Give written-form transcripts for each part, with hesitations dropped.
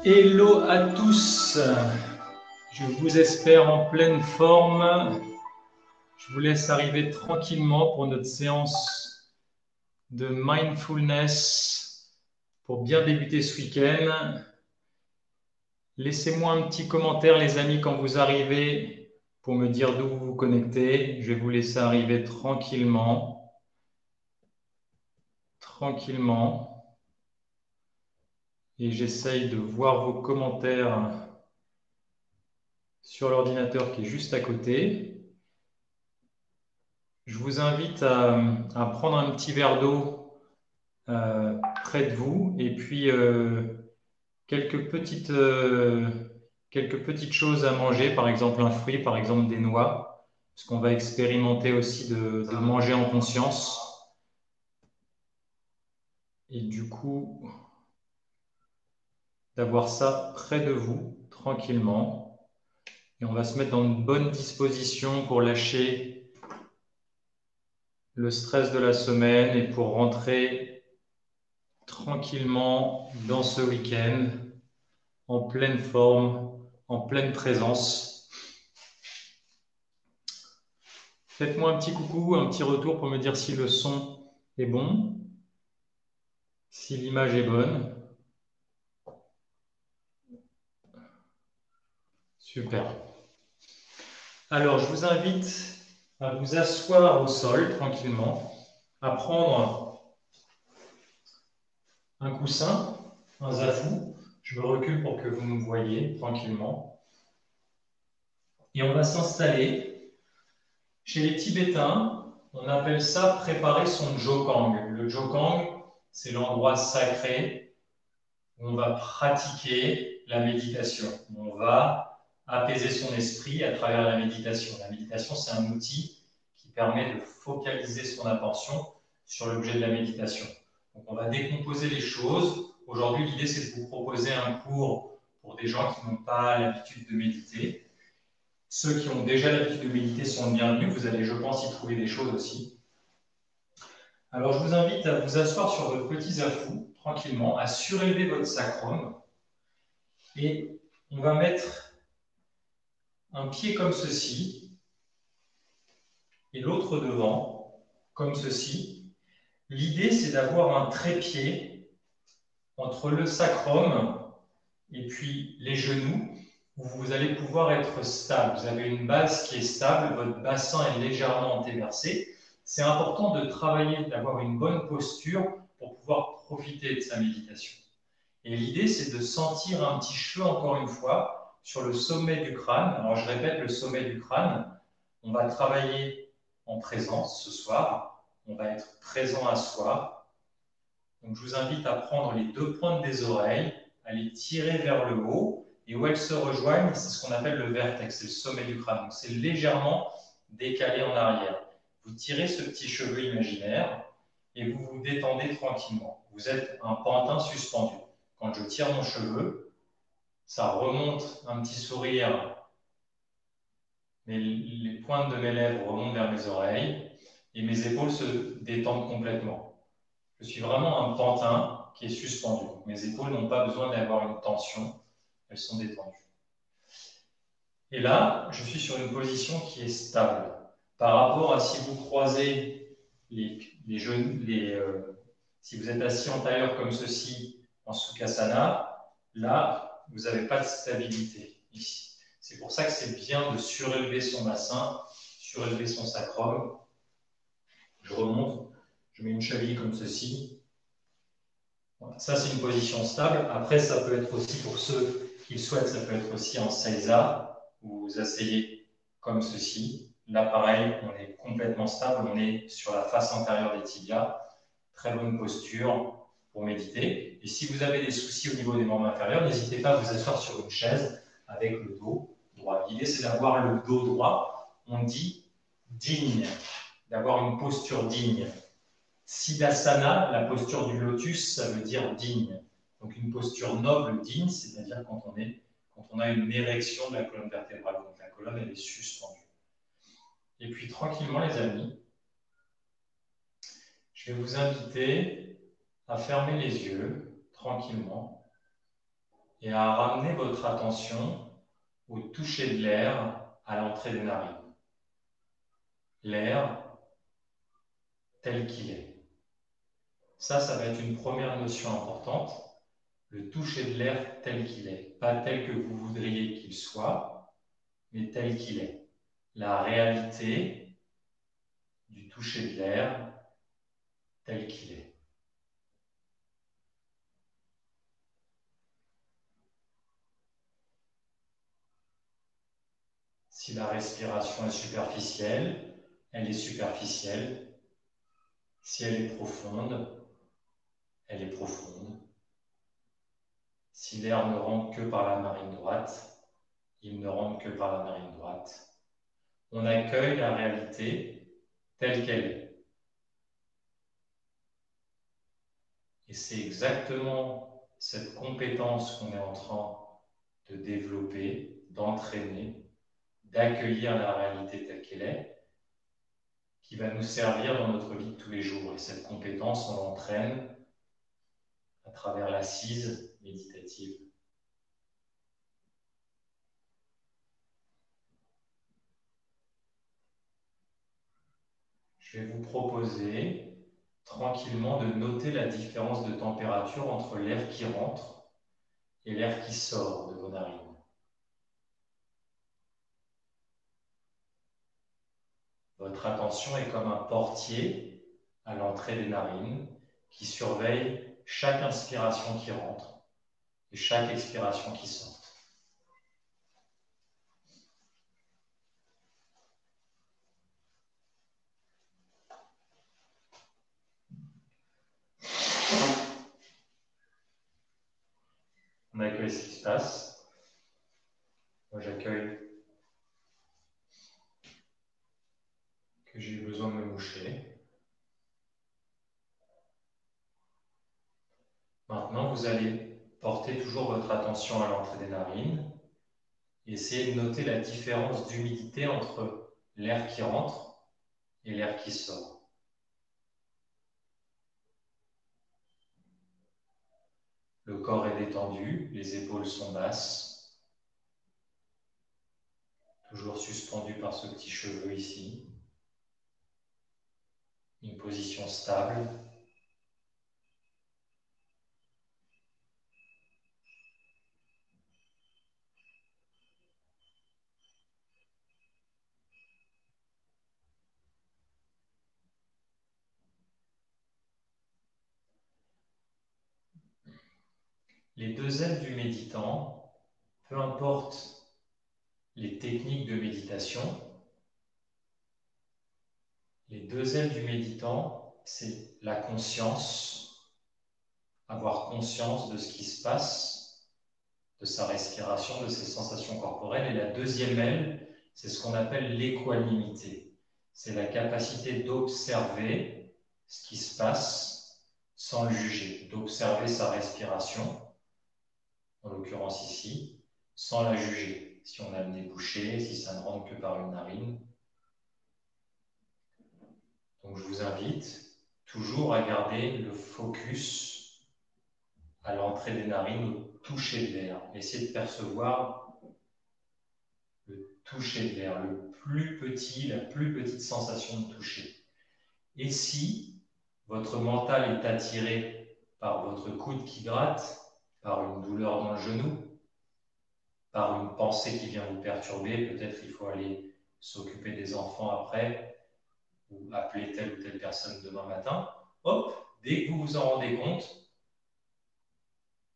Hello à tous, je vous espère en pleine forme. Je vous laisse arriver tranquillement pour notre séance de mindfulness pour bien débuter ce week-end. Laissez-moi un petit commentaire les amis quand vous arrivez pour me dire d'où vous vous connectez. Je vais vous laisser arriver tranquillement. Et j'essaye de voir vos commentaires sur l'ordinateur qui est juste à côté. Je vous invite à prendre un petit verre d'eau près de vous et puis quelques petites choses à manger, par exemple un fruit, par exemple des noix, parce qu'on va expérimenter aussi de manger en conscience. Et du coup, d'avoir ça près de vous, tranquillement. Et on va se mettre dans une bonne disposition pour lâcher le stress de la semaine et pour rentrer tranquillement dans ce week-end, en pleine forme, en pleine présence. Faites-moi un petit coucou, un petit retour pour me dire si le son est bon, si l'image est bonne. Super. Alors, je vous invite à vous asseoir au sol tranquillement, à prendre un coussin, un zafou. Je me recule pour que vous me voyez tranquillement. Et on va s'installer. Chez les Tibétains, on appelle ça préparer son Jokang. Le Jokang, c'est l'endroit sacré où on va pratiquer la méditation. On va apaiser son esprit à travers la méditation. La méditation, c'est un outil qui permet de focaliser son attention sur l'objet de la méditation. Donc, on va décomposer les choses. Aujourd'hui, l'idée, c'est de vous proposer un cours pour des gens qui n'ont pas l'habitude de méditer. Ceux qui ont déjà l'habitude de méditer sont bienvenus. Vous allez, je pense, y trouver des choses aussi. Alors, je vous invite à vous asseoir sur votre petit zafou, tranquillement, à surélever votre sacrum. Et on va mettre un pied comme ceci et l'autre devant, comme ceci. L'idée, c'est d'avoir un trépied entre le sacrum et puis les genoux, où vous allez pouvoir être stable. Vous avez une base qui est stable, votre bassin est légèrement antéversé. C'est important de travailler, d'avoir une bonne posture pour pouvoir profiter de sa méditation. Et l'idée, c'est de sentir un petit cheveu, encore une fois, sur le sommet du crâne. Alors, je répète, le sommet du crâne. On va travailler en présence ce soir. On va être présent à soi. Donc, je vous invite à prendre les deux pointes des oreilles, à les tirer vers le haut. Et où elles se rejoignent, c'est ce qu'on appelle le vertex, c'est le sommet du crâne. Donc, c'est légèrement décalé en arrière. Vous tirez ce petit cheveu imaginaire et vous vous détendez tranquillement. Vous êtes un pantin suspendu. Quand je tire mon cheveu, ça remonte un petit sourire, mais les pointes de mes lèvres remontent vers mes oreilles et mes épaules se détendent complètement. Je suis vraiment un pantin qui est suspendu. Mes épaules n'ont pas besoin d'avoir une tension, elles sont détendues. Et là, je suis sur une position qui est stable. Par rapport à si vous croisez les genoux, si vous êtes assis en tailleur comme ceci, en Sukhasana, là, vous n'avez pas de stabilité ici. C'est pour ça que c'est bien de surélever son bassin, surélever son sacrum. Je remonte, je mets une cheville comme ceci. Voilà. Ça, c'est une position stable. Après, ça peut être aussi, pour ceux qui le souhaitent, ça peut être aussi en seiza, où vous asseyez comme ceci. Là, pareil, on est complètement stable, on est sur la face antérieure des tibias. Très bonne posture pour méditer. Et si vous avez des soucis au niveau des membres inférieurs, n'hésitez pas à vous asseoir sur une chaise avec le dos droit. L'idée, c'est d'avoir le dos droit. On dit digne, d'avoir une posture digne. Siddhasana, la posture du lotus, ça veut dire digne. Donc une posture noble, digne, c'est-à-dire quand on a une érection de la colonne vertébrale. Donc la colonne, elle est suspendue. Et puis tranquillement, les amis, je vais vous inviter à fermer les yeux tranquillement et à ramener votre attention au toucher de l'air à l'entrée des narines. L'air tel qu'il est. Ça va être une première notion importante. Le toucher de l'air tel qu'il est. Pas tel que vous voudriez qu'il soit, mais tel qu'il est. La réalité du toucher de l'air tel qu'il est. Si la respiration est superficielle, elle est superficielle. Si elle est profonde, elle est profonde. Si l'air ne rentre que par la narine droite, il ne rentre que par la narine droite. On accueille la réalité telle qu'elle est. Et c'est exactement cette compétence qu'on est en train de développer, d'entraîner, d'accueillir la réalité telle qu'elle est, qui va nous servir dans notre vie de tous les jours. Et cette compétence, on l'entraîne à travers l'assise méditative. Je vais vous proposer tranquillement de noter la différence de température entre l'air qui rentre et l'air qui sort de vos narines. Votre attention est comme un portier à l'entrée des narines qui surveille chaque inspiration qui rentre et chaque expiration qui sort. On accueille ce qui se passe. Moi, j'accueille que j'ai eu besoin de me moucher. Maintenant, vous allez porter toujours votre attention à l'entrée des narines et essayer de noter la différence d'humidité entre l'air qui rentre et l'air qui sort. Le corps est détendu, les épaules sont basses, toujours suspendues par ce petit cheveu ici. Une position stable. Les deux ailes du méditant, peu importe les techniques de méditation, les deux ailes du méditant, c'est la conscience, avoir conscience de ce qui se passe, de sa respiration, de ses sensations corporelles. Et la deuxième aile, c'est ce qu'on appelle l'équanimité. C'est la capacité d'observer ce qui se passe sans le juger, d'observer sa respiration, en l'occurrence ici, sans la juger. Si on a le nez bouché, si ça ne rentre que par une narine. Donc je vous invite toujours à garder le focus à l'entrée des narines, au toucher de l'air. Essayez de percevoir le toucher de l'air, le plus petit, la plus petite sensation de toucher. Et si votre mental est attiré par votre coude qui gratte, par une douleur dans le genou, par une pensée qui vient vous perturber, peut-être il faut aller s'occuper des enfants après, ou appeler telle ou telle personne demain matin, hop, dès que vous vous en rendez compte,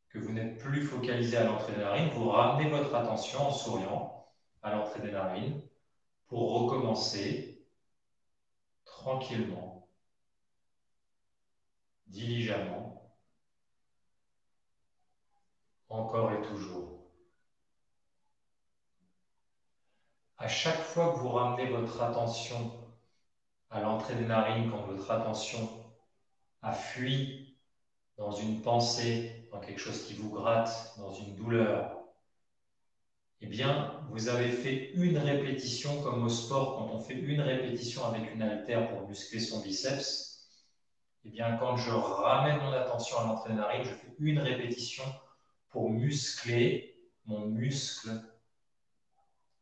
que vous n'êtes plus focalisé à l'entrée des narines, vous ramenez votre attention en souriant à l'entrée des narines pour recommencer tranquillement, diligemment, encore et toujours. À chaque fois que vous ramenez votre attention à l'entrée des narines, quand votre attention a fui dans une pensée, dans quelque chose qui vous gratte, dans une douleur, eh bien, vous avez fait une répétition comme au sport, quand on fait une répétition avec une haltère pour muscler son biceps. Eh bien, quand je ramène mon attention à l'entrée des narines, je fais une répétition pour muscler mon muscle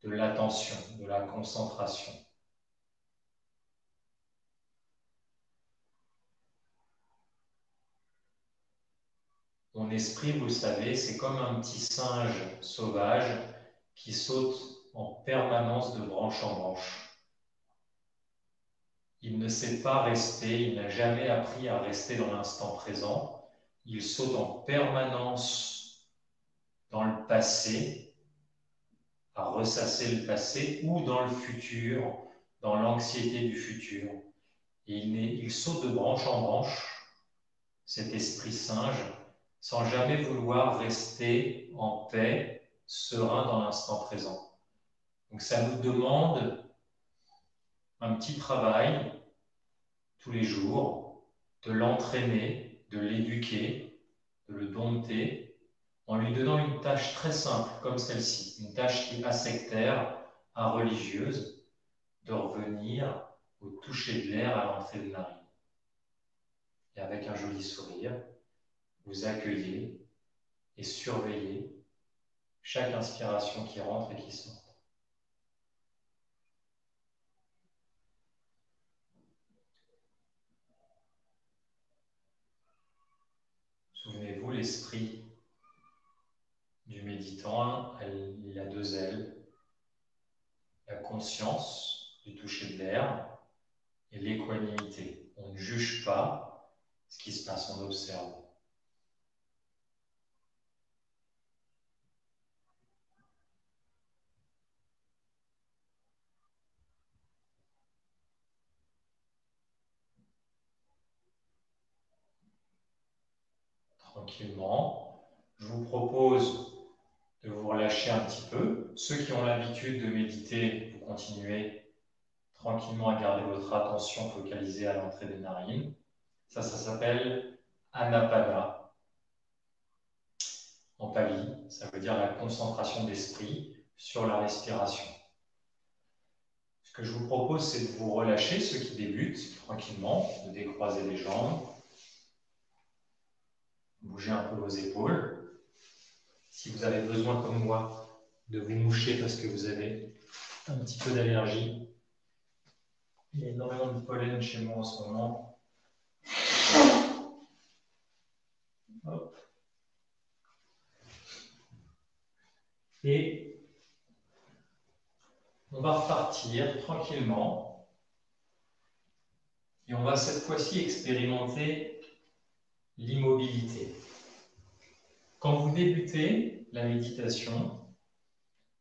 de l'attention, de la concentration. Mon esprit, vous le savez, c'est comme un petit singe sauvage qui saute en permanence de branche en branche. Il ne sait pas rester, il n'a jamais appris à rester dans l'instant présent. Il saute en permanence dans le passé, à ressasser le passé, ou dans le futur, dans l'anxiété du futur. Et il saute de branche en branche, cet esprit singe, sans jamais vouloir rester en paix, serein dans l'instant présent. Donc ça nous demande un petit travail tous les jours, de l'entraîner, de l'éduquer, de le dompter, en lui donnant une tâche très simple comme celle-ci, une tâche qui est asectaire, religieuse, de revenir au toucher de l'air à l'entrée de narine. Et avec un joli sourire, vous accueillez et surveillez chaque inspiration qui rentre et qui sort. Souvenez-vous, l'esprit du méditant, il a deux ailes. La conscience du toucher de l'air et l'équanimité. On ne juge pas ce qui se passe, on observe. Tranquillement, je vous propose de vous relâcher un petit peu. Ceux qui ont l'habitude de méditer, vous continuez tranquillement à garder votre attention focalisée à l'entrée des narines. Ça s'appelle Anapada. En pali, ça veut dire la concentration d'esprit sur la respiration. Ce que je vous propose, c'est de vous relâcher, ceux qui débutent, tranquillement, de décroiser les jambes, bouger un peu vos épaules. Si vous avez besoin, comme moi, de vous moucher parce que vous avez un petit peu d'allergie, il y a énormément de pollen chez moi en ce moment. Hop. Et on va repartir tranquillement. Et on va cette fois-ci expérimenter l'immobilité. Quand vous débutez la méditation,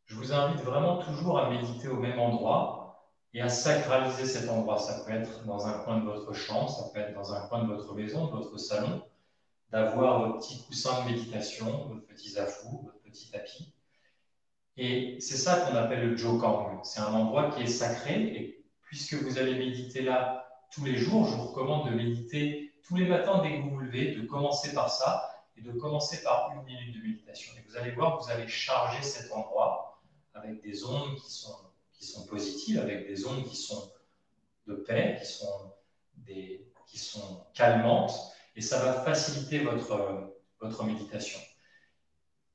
je vous invite vraiment toujours à méditer au même endroit et à sacraliser cet endroit. Ça peut être dans un coin de votre chambre, ça peut être dans un coin de votre maison, de votre salon, d'avoir votre petit coussin de méditation, votre petit zafu, votre petit tapis. Et c'est ça qu'on appelle le Jokang. C'est un endroit qui est sacré et puisque vous allez méditer là tous les jours, je vous recommande de méditer tous les matins dès que vous vous levez, de commencer par ça et de commencer par 1 minute de méditation. Et vous allez voir que vous allez charger cet endroit avec des ondes qui sont positives, avec des ondes qui sont de paix, qui sont calmantes, et ça va faciliter votre méditation.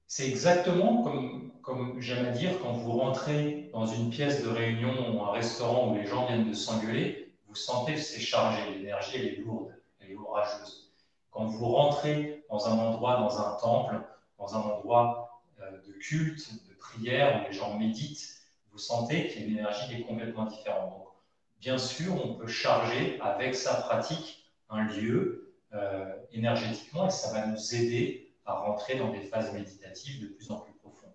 C'est exactement comme j'aime à dire, quand vous rentrez dans une pièce de réunion ou un restaurant où les gens viennent de s'engueuler, vous sentez que c'est chargé, l'énergie elle est lourde, elle est orageuse. Quand vous rentrez dans un endroit, dans un temple, dans un endroit de culte, de prière, où les gens méditent, vous sentez qu'il y a une énergie qui est complètement différente. Donc, bien sûr, on peut charger avec sa pratique un lieu énergétiquement et ça va nous aider à rentrer dans des phases méditatives de plus en plus profondes.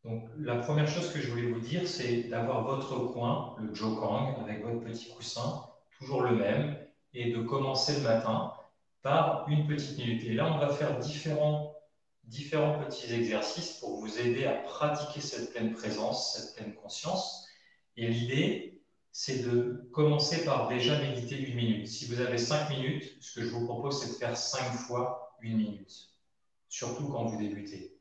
Donc, la première chose que je voulais vous dire, c'est d'avoir votre coin, le Jokang, avec votre petit coussin, toujours le même, et de commencer le matin par une petite minute. Et là, on va faire différents petits exercices pour vous aider à pratiquer cette pleine présence, cette pleine conscience. Et l'idée, c'est de commencer par déjà méditer 1 minute. Si vous avez 5 minutes, ce que je vous propose, c'est de faire 5 fois 1 minute, surtout quand vous débutez.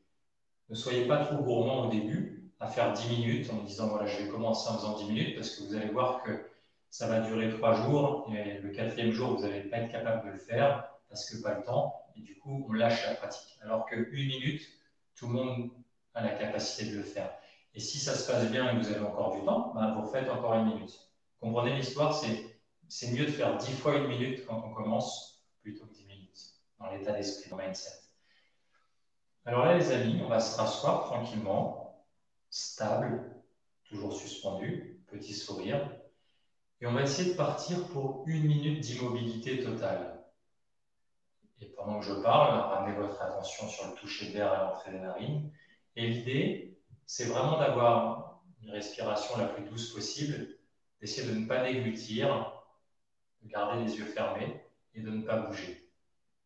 Ne soyez pas trop gourmand au début, à faire 10 minutes en me disant voilà, je vais commencer en faisant 10 minutes, parce que vous allez voir que Ça va durer 3 jours et le 4e jour, vous n'allez pas être capable de le faire parce que pas le temps. Et du coup, on lâche la pratique. Alors qu'une minute, tout le monde a la capacité de le faire. Et si ça se passe bien et que vous avez encore du temps, ben, vous refaites encore une minute. Comprenez l'histoire, c'est mieux de faire 10 fois une minute quand on commence plutôt que 10 minutes dans l'état d'esprit, dans le mindset. Alors là, les amis, on va se rasseoir tranquillement, stable, toujours suspendu, petit sourire. Et on va essayer de partir pour une minute d'immobilité totale. Et pendant que je parle, ramenez votre attention sur le toucher d'air à l'entrée des narines. Et l'idée, c'est vraiment d'avoir une respiration la plus douce possible, d'essayer de ne pas déglutir, de garder les yeux fermés et de ne pas bouger.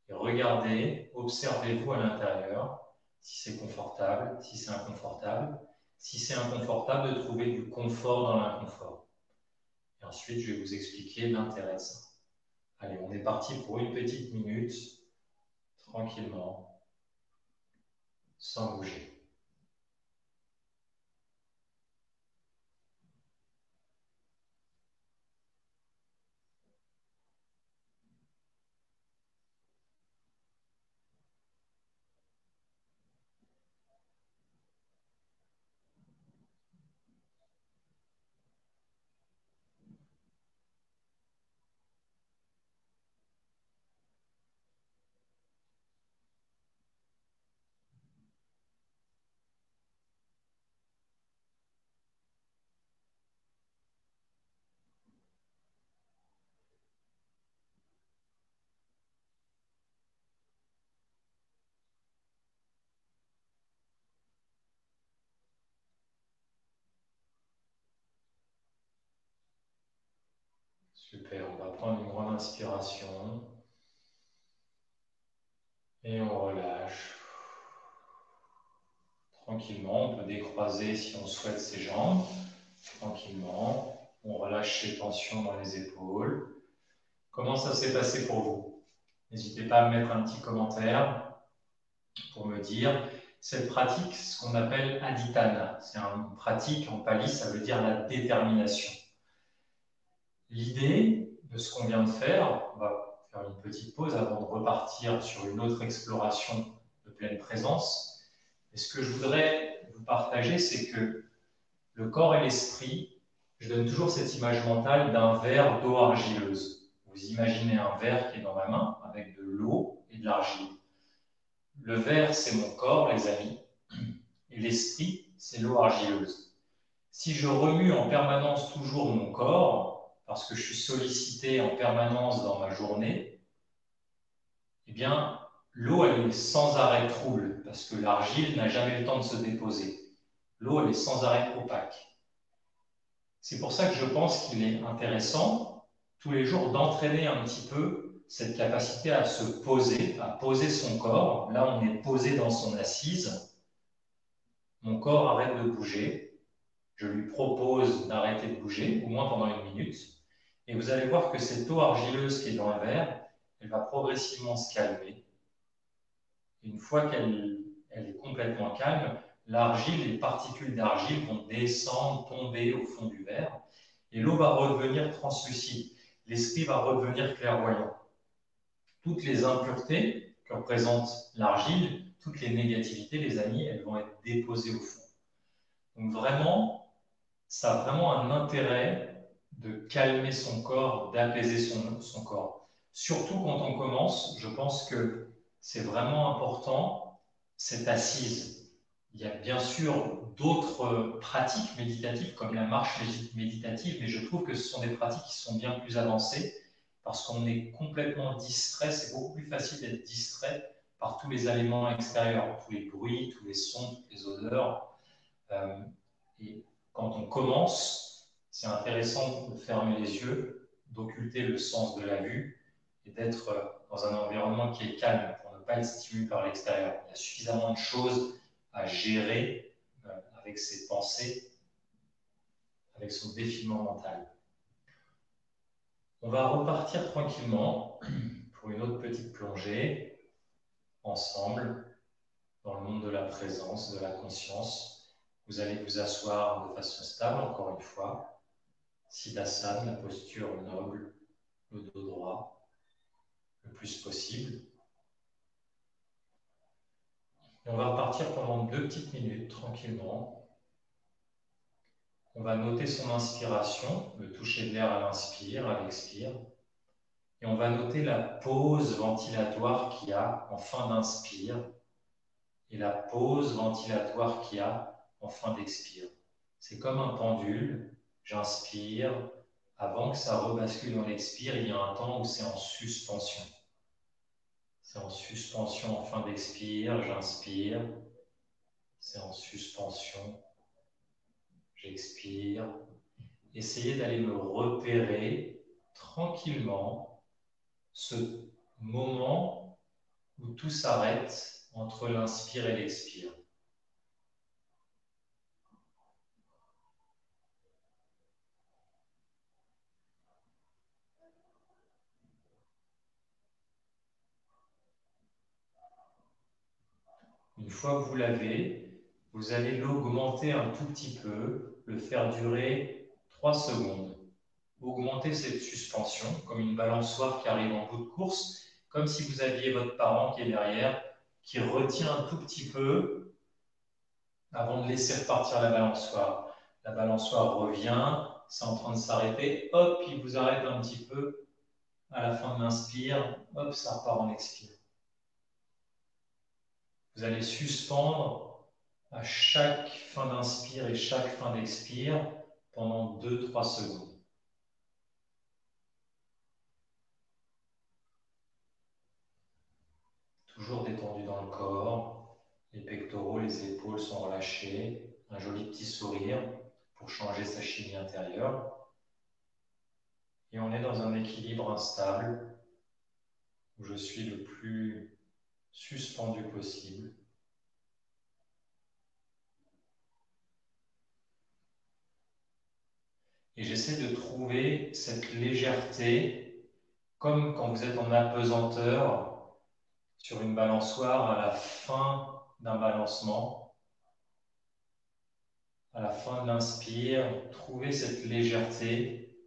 Et regardez, observez-vous à l'intérieur, si c'est confortable, si c'est inconfortable. Si c'est inconfortable, de trouver du confort dans l'inconfort. Et ensuite, je vais vous expliquer l'intérêt de ça. Allez, on est parti pour une petite minute, tranquillement, sans bouger. Super, on va prendre une grande inspiration et on relâche. Tranquillement, on peut décroiser si on souhaite ses jambes. Tranquillement, on relâche ses tensions dans les épaules. Comment ça s'est passé pour vous? N'hésitez pas à me mettre un petit commentaire pour me dire. Cette pratique, ce qu'on appelle aditana, c'est une pratique en pali, ça veut dire la détermination. L'idée de ce qu'on vient de faire, on va faire une petite pause avant de repartir sur une autre exploration de pleine présence. Et ce que je voudrais vous partager, c'est que le corps et l'esprit, je donne toujours cette image mentale d'un verre d'eau argileuse. Vous imaginez un verre qui est dans ma main avec de l'eau et de l'argile. Le verre, c'est mon corps, les amis, et l'esprit, c'est l'eau argileuse. Si je remue en permanence toujours mon corps, parce que je suis sollicité en permanence dans ma journée, eh bien, l'eau, elle est sans arrêt trouble, parce que l'argile n'a jamais le temps de se déposer. L'eau, elle est sans arrêt opaque. C'est pour ça que je pense qu'il est intéressant, tous les jours, d'entraîner un petit peu cette capacité à se poser, à poser son corps. Là, on est posé dans son assise. Mon corps arrête de bouger. Je lui propose d'arrêter de bouger, au moins pendant une minute. Et vous allez voir que cette eau argileuse qui est dans le verre, elle va progressivement se calmer. Et une fois qu'elle est complètement calme, l'argile, les particules d'argile vont descendre, tomber au fond du verre. Et l'eau va redevenir translucide. L'esprit va redevenir clairvoyant. Toutes les impuretés que représente l'argile, toutes les négativités, les amis, elles vont être déposées au fond. Donc vraiment, ça a vraiment un intérêt de calmer son corps, d'apaiser son corps. Surtout quand on commence, je pense que c'est vraiment important, cette assise. Il y a bien sûr d'autres pratiques méditatives, comme la marche méditative, mais je trouve que ce sont des pratiques qui sont bien plus avancées, parce qu'on est complètement distrait, c'est beaucoup plus facile d'être distrait par tous les éléments extérieurs, tous les bruits, tous les sons, toutes les odeurs. Et quand on commence, c'est intéressant de fermer les yeux, d'occulter le sens de la vue et d'être dans un environnement qui est calme pour ne pas être stimulé par l'extérieur. Il y a suffisamment de choses à gérer avec ses pensées, avec son défilement mental. On va repartir tranquillement pour une autre petite plongée ensemble dans le monde de la présence, de la conscience. Vous allez vous asseoir de façon stable, encore une fois. Siddhasana, la posture noble, le dos droit, le plus possible. Et on va repartir pendant 2 petites minutes, tranquillement. On va noter son inspiration, le toucher de l'air à l'inspire, à l'expire. Et on va noter la pause ventilatoire qu'il y a en fin d'inspire et la pause ventilatoire qu'il y a en fin d'expire. C'est comme un pendule. J'inspire. Avant que ça rebascule dans l'expire, il y a un temps où c'est en suspension. C'est en suspension en fin d'expire. J'inspire. C'est en suspension. J'expire. Essayez d'aller me repérer tranquillement ce moment où tout s'arrête entre l'inspire et l'expire. Une fois que vous l'avez, vous allez l'augmenter un tout petit peu, le faire durer 3 secondes. Augmentez cette suspension comme une balançoire qui arrive en bout de course, comme si vous aviez votre parent qui est derrière, qui retient un tout petit peu avant de laisser repartir la balançoire. La balançoire revient, c'est en train de s'arrêter, hop, il vous arrête un petit peu à la fin de l'inspire, hop, ça repart en expire. Vous allez suspendre à chaque fin d'inspire et chaque fin d'expire pendant 2-3 secondes. Toujours détendu dans le corps, les pectoraux, les épaules sont relâchés, un joli petit sourire pour changer sa chimie intérieure. Et on est dans un équilibre instable où je suis le plus suspendu possible. Et j'essaie de trouver cette légèreté, comme quand vous êtes en apesanteur sur une balançoire à la fin d'un balancement. À la fin de l'inspire, trouvez cette légèreté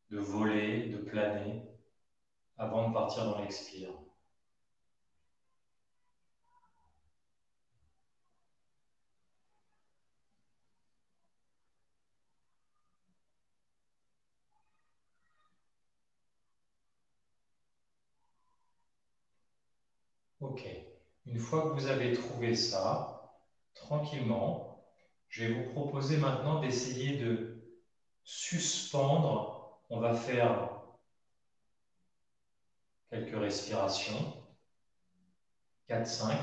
de voler, de planer, avant de partir dans l'expire. Ok. Une fois que vous avez trouvé ça, tranquillement, je vais vous proposer maintenant d'essayer de suspendre. On va faire quelques respirations, 4-5,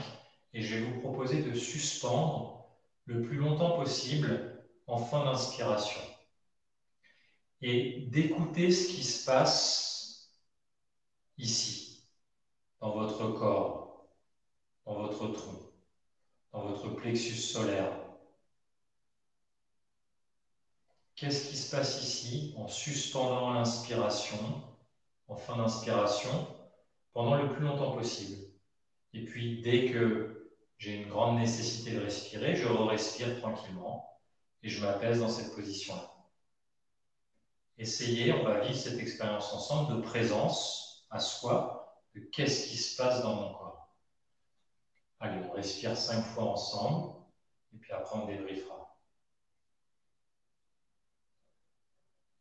et je vais vous proposer de suspendre le plus longtemps possible en fin d'inspiration et d'écouter ce qui se passe ici, dans votre corps, dans votre tronc, dans votre plexus solaire. Qu'est-ce qui se passe ici en suspendant l'inspiration, en fin d'inspiration, pendant le plus longtemps possible. Et puis, dès que j'ai une grande nécessité de respirer, je re-respire tranquillement et je m'apaise dans cette position-là. Essayez, on va vivre cette expérience ensemble de présence à soi, de qu'est-ce qui se passe dans mon corps. Allez, on respire 5 fois ensemble et puis après on débriefera.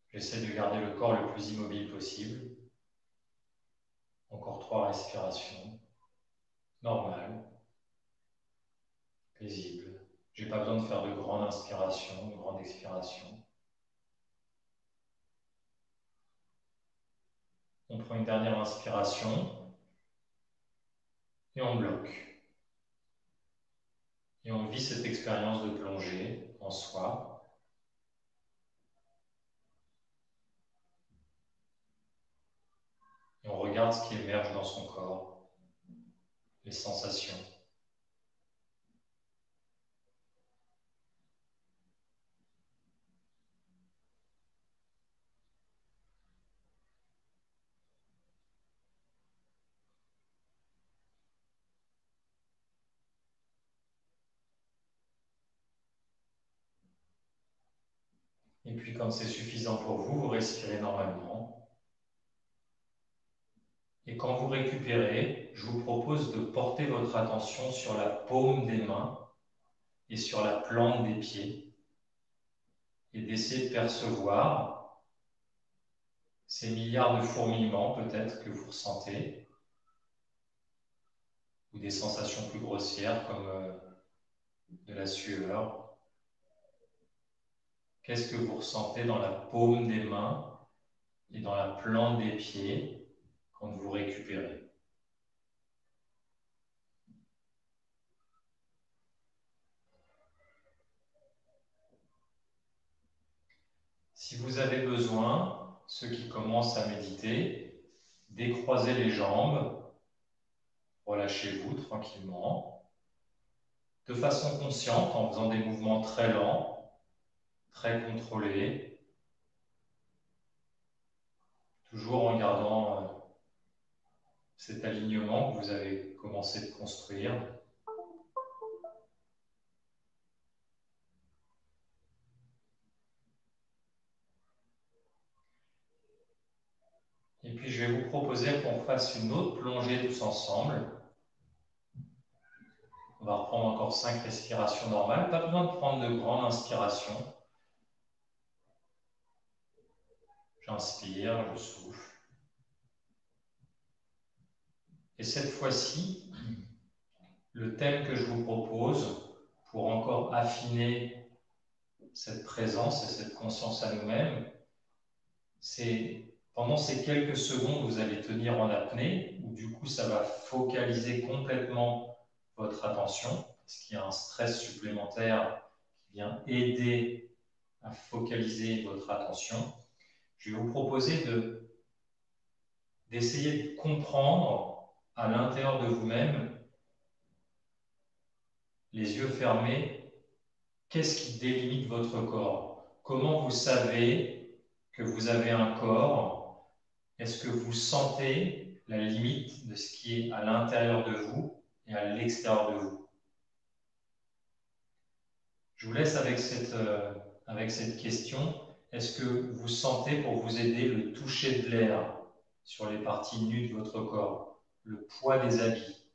J'essaie de garder le corps le plus immobile possible. Encore 3 respirations. Normal. Paisible. Je n'ai pas besoin de faire de grandes inspirations, de grandes expirations. On prend une dernière inspiration et on bloque. Et on vit cette expérience de plongée en soi. Et on regarde ce qui émerge dans son corps, les sensations. Et puis quand c'est suffisant pour vous, vous respirez normalement. Et quand vous récupérez, je vous propose de porter votre attention sur la paume des mains et sur la plante des pieds et d'essayer de percevoir ces milliards de fourmillements peut-être que vous ressentez ou des sensations plus grossières comme de la sueur. Qu'est-ce que vous ressentez dans la paume des mains et dans la plante des pieds quand vous récupérez? Si vous avez besoin, ceux qui commencent à méditer, décroisez les jambes, relâchez-vous tranquillement, de façon consciente, en faisant des mouvements très lents, très contrôlés, toujours en gardant cet alignement que vous avez commencé de construire. Et puis je vais vous proposer qu'on fasse une autre plongée tous ensemble. On va reprendre encore 5 respirations normales. Pas besoin de prendre de grandes inspirations. J'inspire, je souffle. Et cette fois-ci, le thème que je vous propose, pour encore affiner cette présence et cette conscience à nous-mêmes, c'est pendant ces quelques secondes, vous allez tenir en apnée, où du coup, ça va focaliser complètement votre attention, parce qu'il y a un stress supplémentaire qui vient aider à focaliser votre attention. Je vais vous proposer d'essayer de comprendre à l'intérieur de vous-même, les yeux fermés, qu'est-ce qui délimite votre corps? Comment vous savez que vous avez un corps? Est-ce que vous sentez la limite de ce qui est à l'intérieur de vous et à l'extérieur de vous? Je vous laisse avec cette question. Est-ce que vous sentez, pour vous aider, le toucher de l'air sur les parties nues de votre corps, le poids des habits?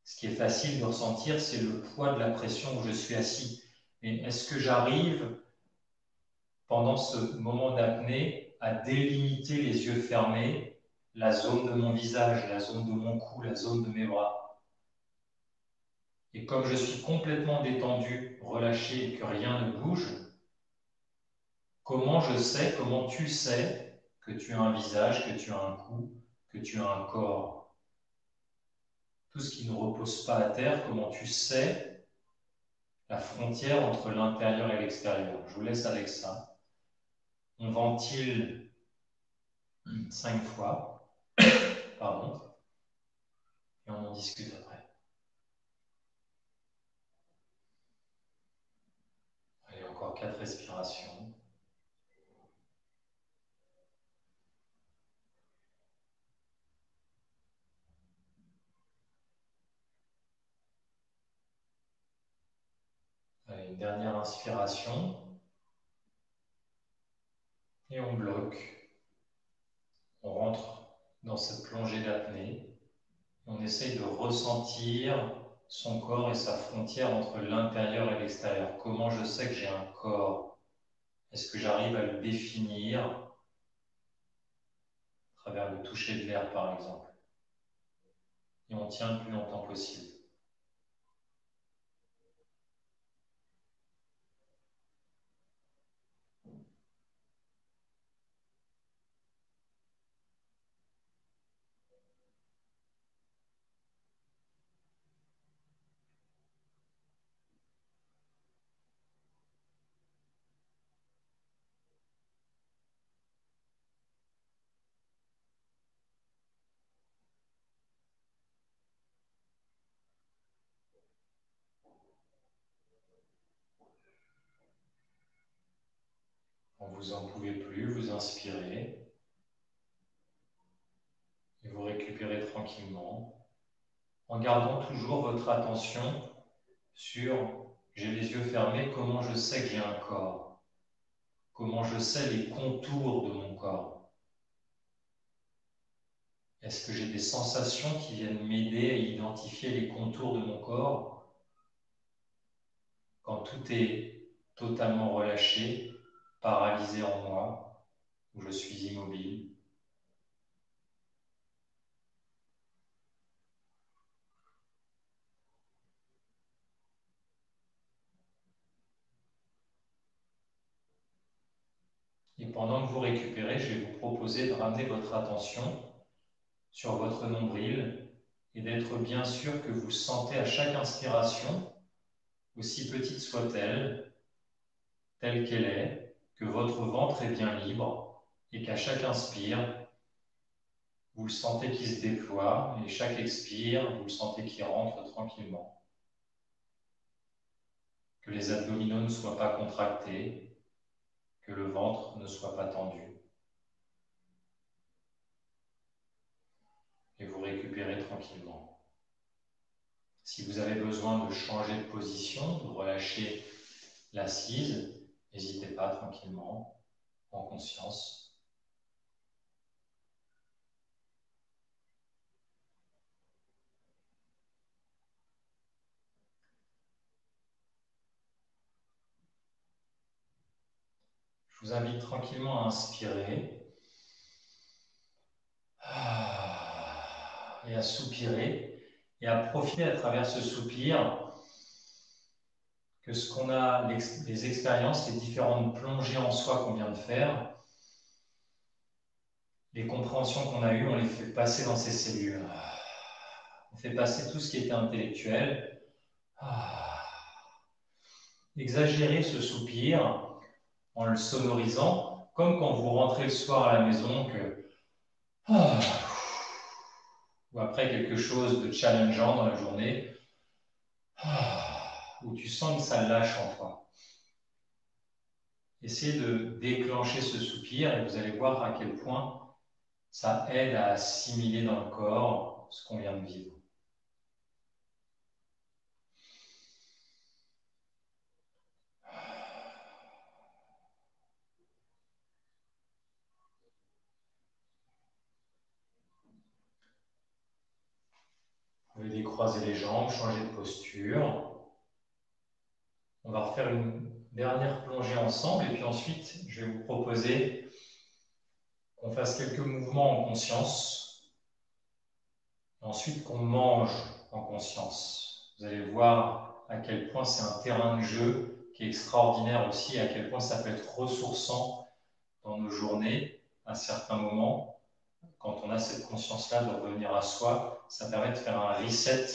Ce qui est facile de ressentir, c'est le poids de la pression où je suis assis. Mais est-ce que j'arrive, pendant ce moment d'apnée, à délimiter les yeux fermés, la zone de mon visage, la zone de mon cou, la zone de mes bras? Et comme je suis complètement détendu, relâché et que rien ne bouge, comment je sais, comment tu sais que tu as un visage, que tu as un cou, que tu as un corps? Tout ce qui ne repose pas à terre, comment tu sais la frontière entre l'intérieur et l'extérieur? Je vous laisse avec ça. On ventile 5 fois, pardon, et on en discute après. Allez, encore 4 respirations. Allez, une dernière inspiration. Et on bloque. On rentre dans cette plongée d'apnée. On essaye de ressentir son corps et sa frontière entre l'intérieur et l'extérieur. Comment je sais que j'ai un corps? Est-ce que j'arrive à le définir à travers le toucher de l'air, par exemple? Et on tient le plus longtemps possible. Quand vous n'en pouvez plus, vous inspirez et vous récupérez tranquillement en gardant toujours votre attention sur j'ai les yeux fermés, comment je sais que j'ai un corps? comment je sais les contours de mon corps? Est-ce que j'ai des sensations qui viennent m'aider à identifier les contours de mon corps quand tout est totalement relâché, paralysé en moi, où je suis immobile? Et pendant que vous récupérez, je vais vous proposer de ramener votre attention sur votre nombril et d'être bien sûr que vous sentez à chaque inspiration, aussi petite soit-elle, telle qu'elle est, que votre ventre est bien libre et qu'à chaque inspire, vous le sentez qui se déploie et chaque expire, vous le sentez qui rentre tranquillement. Que les abdominaux ne soient pas contractés, que le ventre ne soit pas tendu. Et vous récupérez tranquillement. Si vous avez besoin de changer de position, de relâcher l'assise, n'hésitez pas tranquillement, en conscience. Je vous invite tranquillement à inspirer et à soupirer et à profiter à travers ce soupir que ce qu'on a, les expériences, les différentes plongées en soi qu'on vient de faire, les compréhensions qu'on a eues, on les fait passer dans ces cellules. On fait passer tout ce qui était intellectuel. Exagérer ce soupir en le sonorisant, comme quand vous rentrez le soir à la maison, ou après quelque chose de challengeant dans la journée, où tu sens que ça lâche en toi. Essayez de déclencher ce soupir et vous allez voir à quel point ça aide à assimiler dans le corps ce qu'on vient de vivre. Vous pouvez décroiser les jambes, changer de posture. On va refaire une dernière plongée ensemble et puis ensuite, je vais vous proposer qu'on fasse quelques mouvements en conscience. Ensuite, qu'on mange en conscience. Vous allez voir à quel point c'est un terrain de jeu qui est extraordinaire aussi, à quel point ça peut être ressourçant dans nos journées, à certains moments. Quand on a cette conscience-là de revenir à soi, ça permet de faire un reset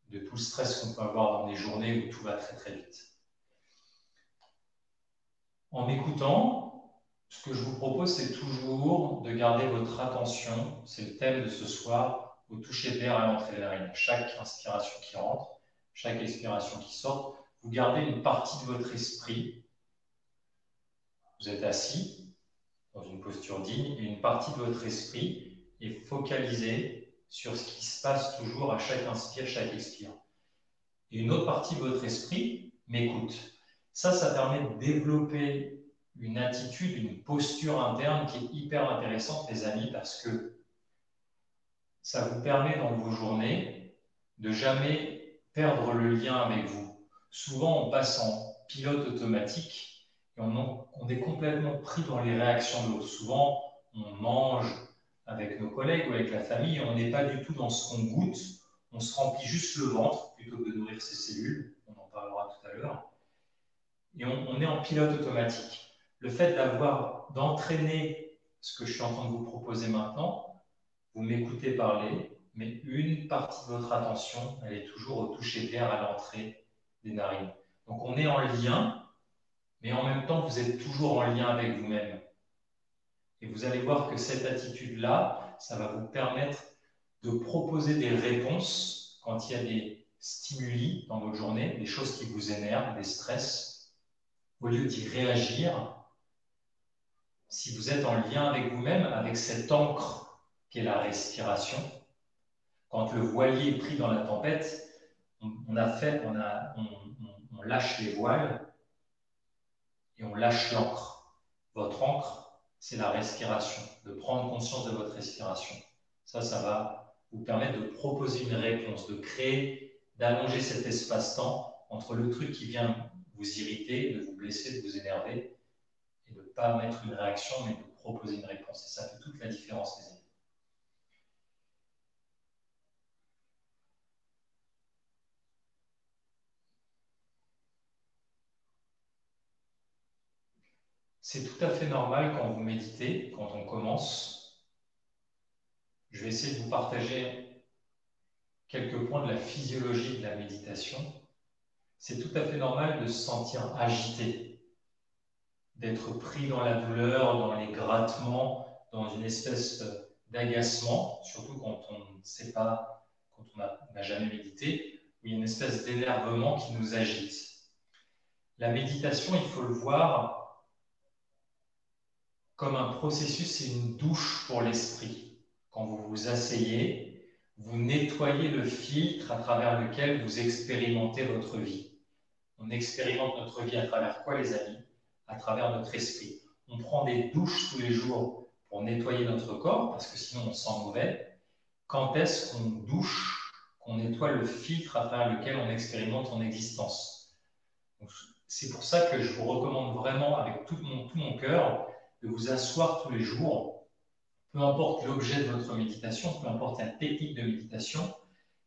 de tout le stress qu'on peut avoir dans des journées où tout va très très vite. En m'écoutant, ce que je vous propose, c'est toujours de garder votre attention, c'est le thème de ce soir, au toucher d'air à l'entrée des narines. Chaque inspiration qui rentre, chaque expiration qui sort, vous gardez une partie de votre esprit. Vous êtes assis dans une posture digne et une partie de votre esprit est focalisée sur ce qui se passe toujours à chaque inspire, chaque expire. Et une autre partie de votre esprit m'écoute. Ça permet de développer une attitude, une posture interne qui est hyper intéressante, les amis, parce que ça vous permet dans vos journées de jamais perdre le lien avec vous. Souvent, on passe en pilote automatique et on est complètement pris dans les réactions de l'autre. Souvent, on mange avec nos collègues ou avec la famille et on n'est pas du tout dans ce qu'on goûte. On se remplit juste le ventre plutôt que de nourrir ses cellules. On en parlera tout à l'heure. Et on est en pilote automatique. Le fait d'entraîner ce que je suis en train de vous proposer maintenant, vous m'écoutez parler, mais une partie de votre attention, elle est toujours au toucher d'air à l'entrée des narines. Donc on est en lien, mais en même temps, vous êtes toujours en lien avec vous-même. Et vous allez voir que cette attitude-là, ça va vous permettre de proposer des réponses quand il y a des stimuli dans votre journée, des choses qui vous énervent, des stress. Au lieu d'y réagir, si vous êtes en lien avec vous-même, avec cette encre qu'est la respiration, quand le voilier est pris dans la tempête, on lâche les voiles et on lâche l'ancre. Votre ancre, c'est la respiration, de prendre conscience de votre respiration. Ça va vous permettre de proposer une réponse, de créer, d'allonger cet espace-temps entre le truc qui vient vous irriter, de vous blesser, de vous énerver, et de ne pas mettre une réaction, mais de proposer une réponse. Et ça fait toute la différence, les amis. C'est tout à fait normal quand vous méditez, quand on commence. Je vais essayer de vous partager quelques points de la physiologie de la méditation. C'est tout à fait normal de se sentir agité, d'être pris dans la douleur, dans les grattements, dans une espèce d'agacement, surtout quand on ne sait pas, quand on n'a jamais médité, où il y a une espèce d'énervement qui nous agite. La méditation, il faut le voir comme un processus, c'est une douche pour l'esprit. Quand vous vous asseyez, vous nettoyez le filtre à travers lequel vous expérimentez votre vie. On expérimente notre vie à travers quoi, les amis? À travers notre esprit. On prend des douches tous les jours pour nettoyer notre corps, parce que sinon on sent mauvais. Quand est-ce qu'on douche, qu'on nettoie le filtre à travers lequel on expérimente son existence? C'est pour ça que je vous recommande vraiment, avec tout mon cœur, de vous asseoir tous les jours, peu importe l'objet de votre méditation, peu importe la technique de méditation,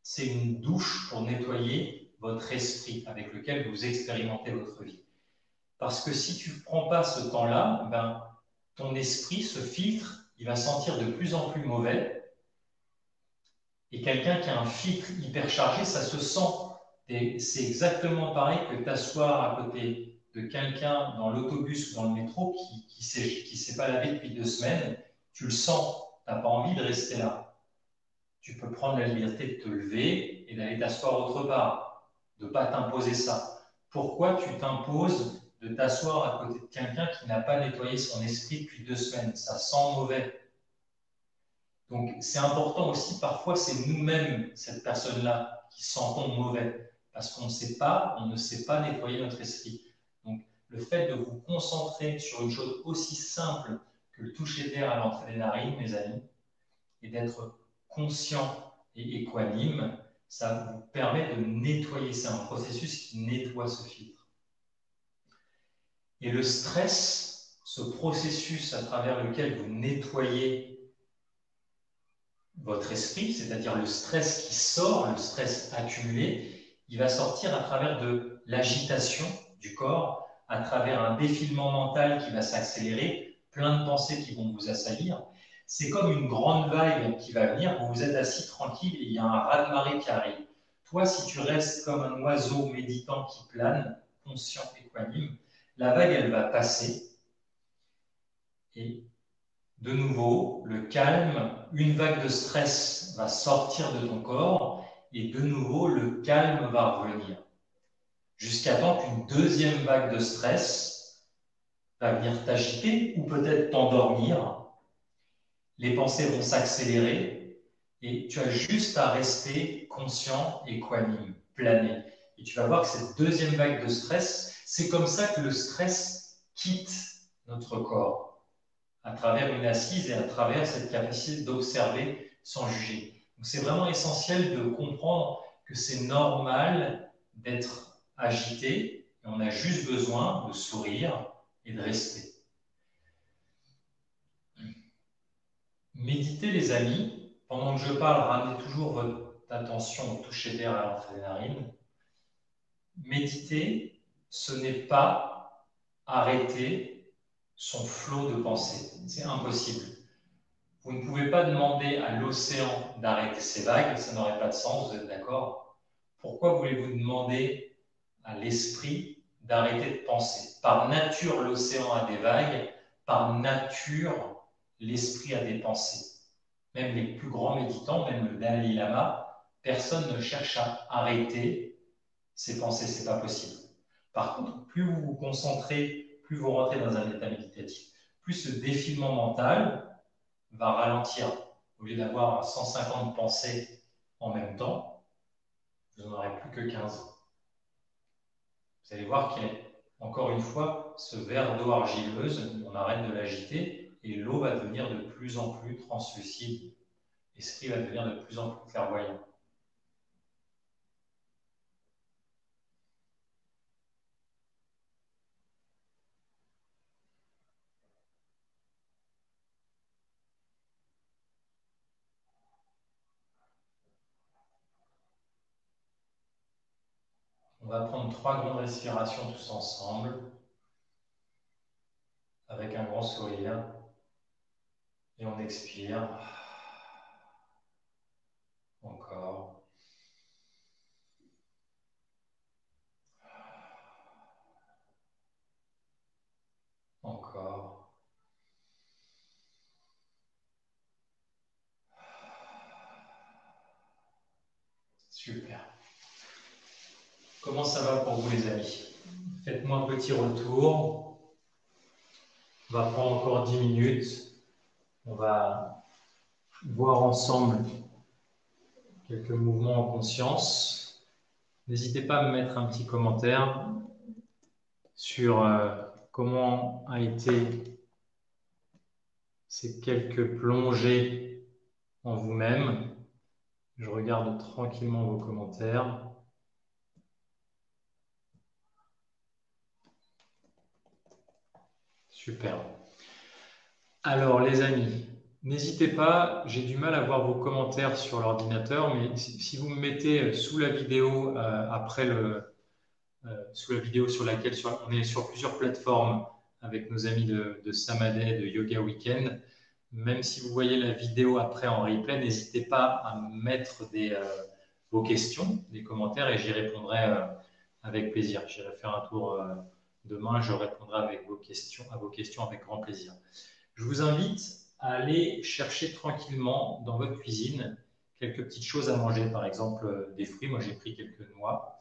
c'est une douche pour nettoyer votre esprit avec lequel vous expérimentez votre vie. Parce que si tu ne prends pas ce temps-là, ben, ton esprit, ce filtre, il va sentir de plus en plus mauvais. Et quelqu'un qui a un filtre hyper chargé, ça se sent. Et c'est exactement pareil que t'asseoir à côté de quelqu'un dans l'autobus ou dans le métro qui s'est pas lavé depuis 2 semaines. Tu le sens, tu n'as pas envie de rester là. Tu peux prendre la liberté de te lever et d'aller t'asseoir autre part, de ne pas t'imposer ça. Pourquoi tu t'imposes de t'asseoir à côté de quelqu'un qui n'a pas nettoyé son esprit depuis 2 semaines? Ça sent mauvais. Donc, c'est important aussi, parfois, c'est nous-mêmes, cette personne-là, qui sentons mauvais, parce qu'on ne sait pas nettoyer notre esprit. Donc, le fait de vous concentrer sur une chose aussi simple que le toucher d'air à l'entrée des narines, mes amis, et d'être conscient et équanime, ça vous permet de nettoyer. C'est un processus qui nettoie ce filtre. Et le stress, ce processus à travers lequel vous nettoyez votre esprit, c'est-à-dire le stress qui sort, le stress accumulé, il va sortir à travers de l'agitation du corps, à travers un défilement mental qui va s'accélérer, plein de pensées qui vont vous assaillir. C'est comme une grande vague qui va venir, vous vous êtes assis tranquille et il y a un raz-de-marée qui arrive. Toi, si tu restes comme un oiseau méditant qui plane, conscient, équanime, la vague, elle va passer et de nouveau, le calme, une vague de stress va sortir de ton corps et de nouveau, le calme va revenir. Jusqu'à temps qu'une deuxième vague de stress va venir t'agiter ou peut-être t'endormir. Les pensées vont s'accélérer et tu as juste à rester conscient, équanime, planer. Et tu vas voir que cette deuxième vague de stress, c'est comme ça que le stress quitte notre corps, à travers une assise et à travers cette capacité d'observer sans juger. Donc c'est vraiment essentiel de comprendre que c'est normal d'être agité et on a juste besoin de sourire et de rester. Méditez, les amis. Pendant que je parle, ramenez toujours votre attention au toucher d'air à l'entrée des narines. Méditer, ce n'est pas arrêter son flot de pensée. C'est impossible. Vous ne pouvez pas demander à l'océan d'arrêter ses vagues, ça n'aurait pas de sens, vous êtes d'accord? Pourquoi voulez-vous demander à l'esprit d'arrêter de penser? Par nature, l'océan a des vagues, par nature, l'esprit a des pensées. Même les plus grands méditants, même le Dalai Lama, personne ne cherche à arrêter ses pensées, c'est pas possible. Par contre, plus vous vous concentrez, plus vous rentrez dans un état méditatif, plus ce défilement mental va ralentir. Au lieu d'avoir 150 pensées en même temps, vous n'en aurez plus que 15. Vous allez voir Encore une fois, ce verre d'eau argileuse, on arrête de l'agiter et l'eau va devenir de plus en plus translucide. L'esprit va devenir de plus en plus clairvoyant. On va prendre 3 grandes respirations tous ensemble, avec un grand sourire, et on expire. Encore. Encore. Super. Comment ça va pour vous les amis? Faites-moi un petit retour. On va prendre encore 10 minutes. On va voir ensemble quelques mouvements en conscience. N'hésitez pas à me mettre un petit commentaire sur comment a été ces quelques plongées en vous-même. Je regarde tranquillement vos commentaires. Super. Alors les amis, n'hésitez pas, j'ai du mal à voir vos commentaires sur l'ordinateur, mais si vous me mettez sous la vidéo, sous la vidéo sur laquelle on est sur plusieurs plateformes avec nos amis de Samadé, de Yoga Weekend, même si vous voyez la vidéo après en replay, n'hésitez pas à mettre vos questions, des commentaires et j'y répondrai avec plaisir. J'irai faire un tour demain, je répondrai à vos questions avec grand plaisir. Je vous invite à aller chercher tranquillement dans votre cuisine quelques petites choses à manger, par exemple des fruits. Moi, j'ai pris quelques noix,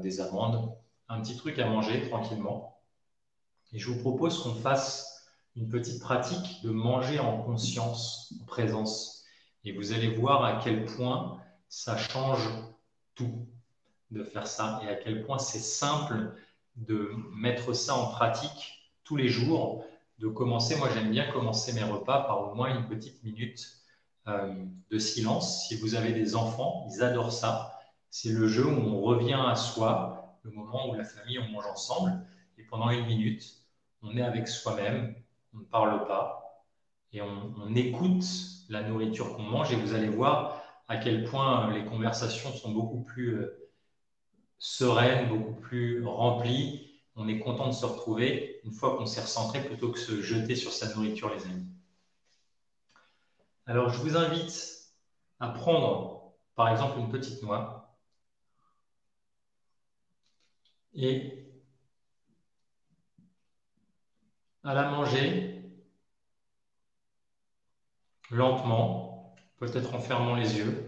des amandes, un petit truc à manger tranquillement. Et je vous propose qu'on fasse une petite pratique de manger en conscience, en présence. Et vous allez voir à quel point ça change tout de faire ça et à quel point c'est simple de mettre ça en pratique tous les jours, de commencer. Moi, j'aime bien commencer mes repas par au moins une petite minute de silence. Si vous avez des enfants, ils adorent ça. C'est le jeu où on revient à soi, le moment où la famille, on mange ensemble. Et pendant une minute, on est avec soi-même, on ne parle pas et on écoute la nourriture qu'on mange. Et vous allez voir à quel point les conversations sont beaucoup plus sereines, beaucoup plus remplies. On est content de se retrouver une fois qu'on s'est recentré plutôt que se jeter sur sa nourriture, les amis. Alors, je vous invite à prendre, par exemple, une petite noix et à la manger lentement, peut-être en fermant les yeux,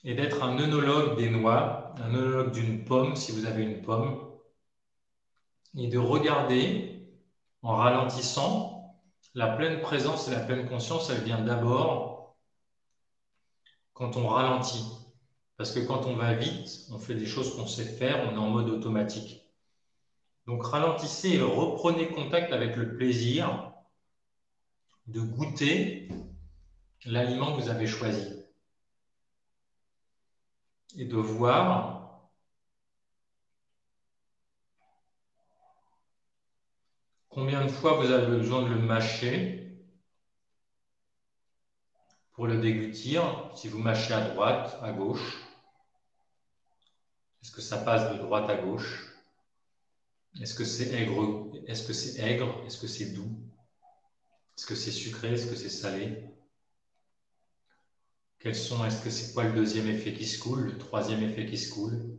et d'être un œnologue des noix, un œnologue d'une pomme, si vous avez une pomme, et de regarder en ralentissant. La pleine présence et la pleine conscience, elle vient d'abord quand on ralentit. Parce que quand on va vite, on fait des choses qu'on sait faire, on est en mode automatique. Donc ralentissez et reprenez contact avec le plaisir de goûter l'aliment que vous avez choisi. Et de voir combien de fois vous avez besoin de le mâcher pour le déglutir. Si vous mâchez à droite, à gauche, est-ce que ça passe de droite à gauche? Est-ce que c'est aigre? Est-ce que c'est aigre? Est-ce que c'est doux? Est-ce que c'est sucré? Est-ce que c'est salé? Est-ce que c'est quoi le deuxième effet qui se coule? Le troisième effet qui se coule?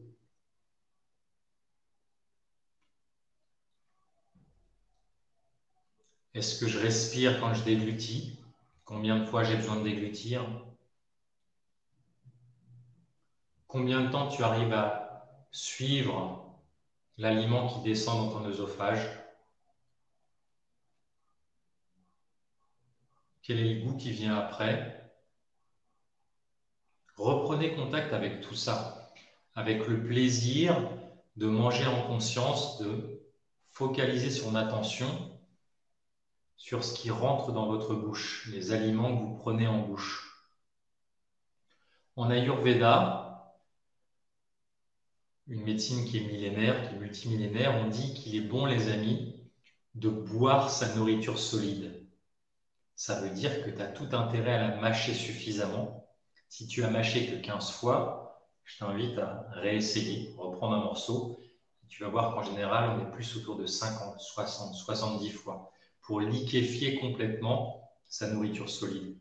Est-ce que je respire quand je déglutis? Combien de fois j'ai besoin de déglutir? Combien de temps tu arrives à suivre l'aliment qui descend dans ton œsophage? Quel est le goût qui vient après? Reprenez contact avec tout ça, avec le plaisir de manger en conscience, de focaliser son attention sur ce qui rentre dans votre bouche, les aliments que vous prenez en bouche. En Ayurveda, une médecine qui est millénaire, qui est multimillénaire, on dit qu'il est bon, les amis, de boire sa nourriture solide. Ça veut dire que tu as tout intérêt à la mâcher suffisamment. Si tu as mâché que 15 fois, je t'invite à réessayer, reprendre un morceau. Et tu vas voir qu'en général, on est plus autour de 50, 60, 70 fois pour liquéfier complètement sa nourriture solide.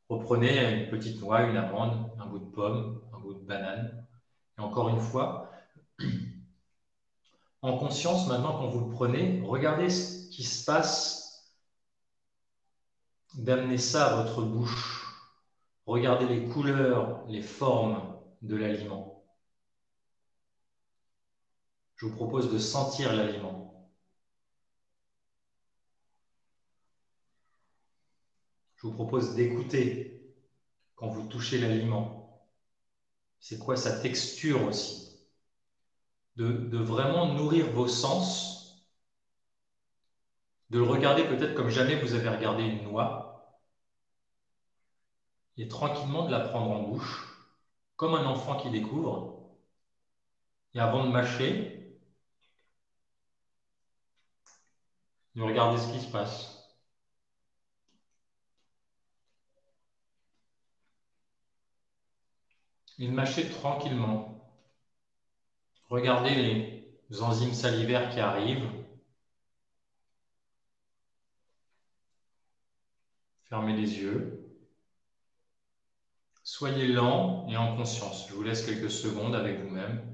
Reprenez une petite noix, une amande, un bout de pomme, un bout de banane. Et encore une fois, en conscience, maintenant quand vous le prenez, regardez ce qui se passe d'amener ça à votre bouche. Regardez les couleurs, les formes de l'aliment. Je vous propose de sentir l'aliment. Je vous propose d'écouter quand vous touchez l'aliment. C'est quoi sa texture aussi? De vraiment nourrir vos sens, de le regarder peut-être comme jamais vous avez regardé une noix, et tranquillement de la prendre en bouche, comme un enfant qui découvre. Et avant de mâcher, de regarder ce qui se passe. Et de mâcher tranquillement. Regardez les enzymes salivaires qui arrivent. Fermez les yeux. Soyez lent et en conscience. Je vous laisse quelques secondes avec vous-même.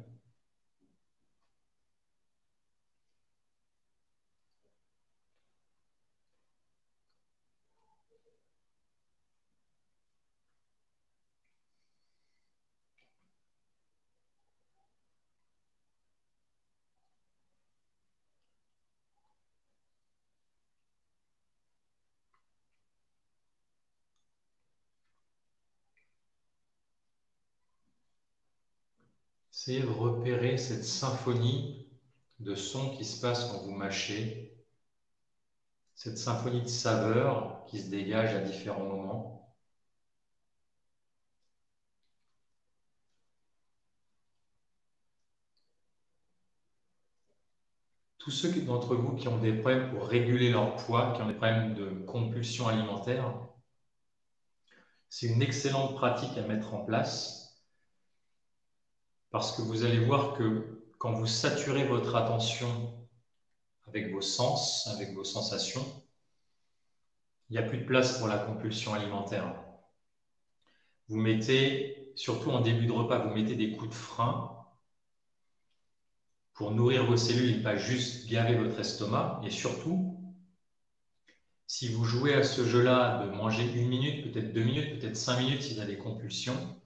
Essayez de repérer cette symphonie de sons qui se passe quand vous mâchez, cette symphonie de saveurs qui se dégage à différents moments. Tous ceux d'entre vous qui ont des problèmes pour réguler leur poids, qui ont des problèmes de compulsion alimentaire, c'est une excellente pratique à mettre en place parce que vous allez voir que quand vous saturez votre attention avec vos sens, avec vos sensations, il n'y a plus de place pour la compulsion alimentaire. Vous mettez, surtout en début de repas, vous mettez des coups de frein pour nourrir vos cellules et pas juste gaver votre estomac. Et surtout, si vous jouez à ce jeu-là de manger 1 minute, peut-être 2 minutes, peut-être 5 minutes si tu as des compulsions,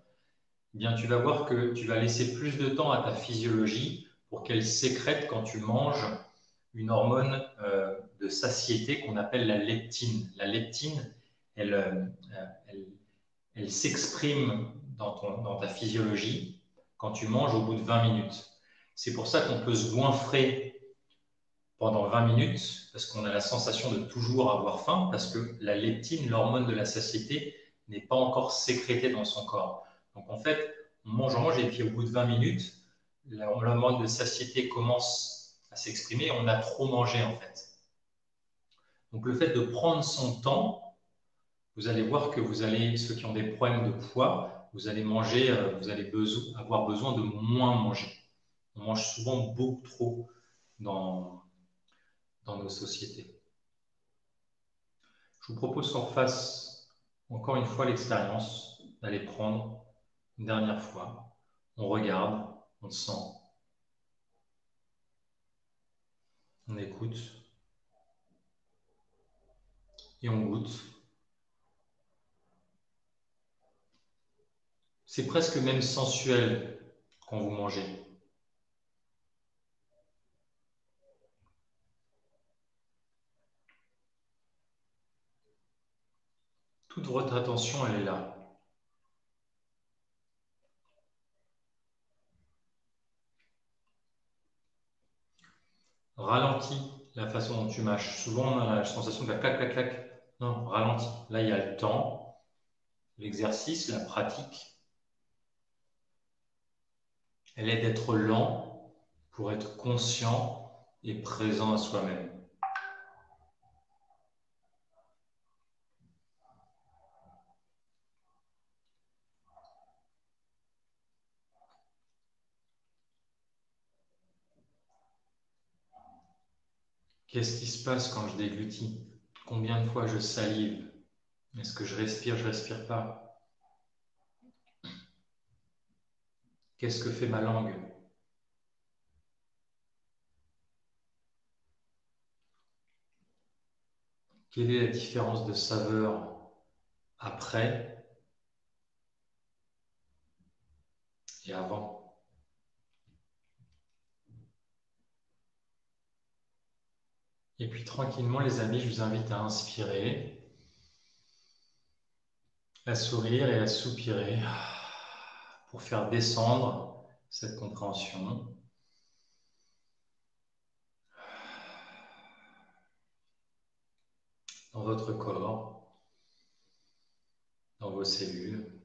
eh bien tu vas voir que tu vas laisser plus de temps à ta physiologie pour qu'elle sécrète quand tu manges une hormone de satiété qu'on appelle la leptine. La leptine, elle s'exprime dans ta physiologie quand tu manges au bout de 20 minutes. C'est pour ça qu'on peut se goinfrer pendant 20 minutes, parce qu'on a la sensation de toujours avoir faim, parce que la leptine, l'hormone de la satiété, n'est pas encore sécrétée dans son corps. Donc en fait, on mange, et puis au bout de 20 minutes, l'hormone de satiété commence à s'exprimer, on a trop mangé en fait. Donc le fait de prendre son temps, vous allez voir que vous allez, ceux qui ont des problèmes de poids, vous allez manger, vous allez avoir besoin de moins manger. On mange souvent beaucoup trop dans nos sociétés. Je vous propose qu'on fasse encore une fois l'expérience d'aller prendre une dernière fois. On regarde, on sent, on écoute et on goûte. C'est presque même sensuel quand vous mangez. Toute votre attention, elle est là. Ralentis la façon dont tu mâches. Souvent, on a la sensation de la clac, clac, clac. Non, ralentis. Là, il y a le temps, l'exercice, la pratique. Elle est d'être lent pour être conscient et présent à soi-même. Qu'est-ce qui se passe quand je déglutis? Combien de fois je salive? Est-ce que je respire pas? Qu'est-ce que fait ma langue? Quelle est la différence de saveur après et avant? Et puis tranquillement, les amis, je vous invite à inspirer, à sourire et à soupirer pour faire descendre cette compréhension dans votre corps, dans vos cellules.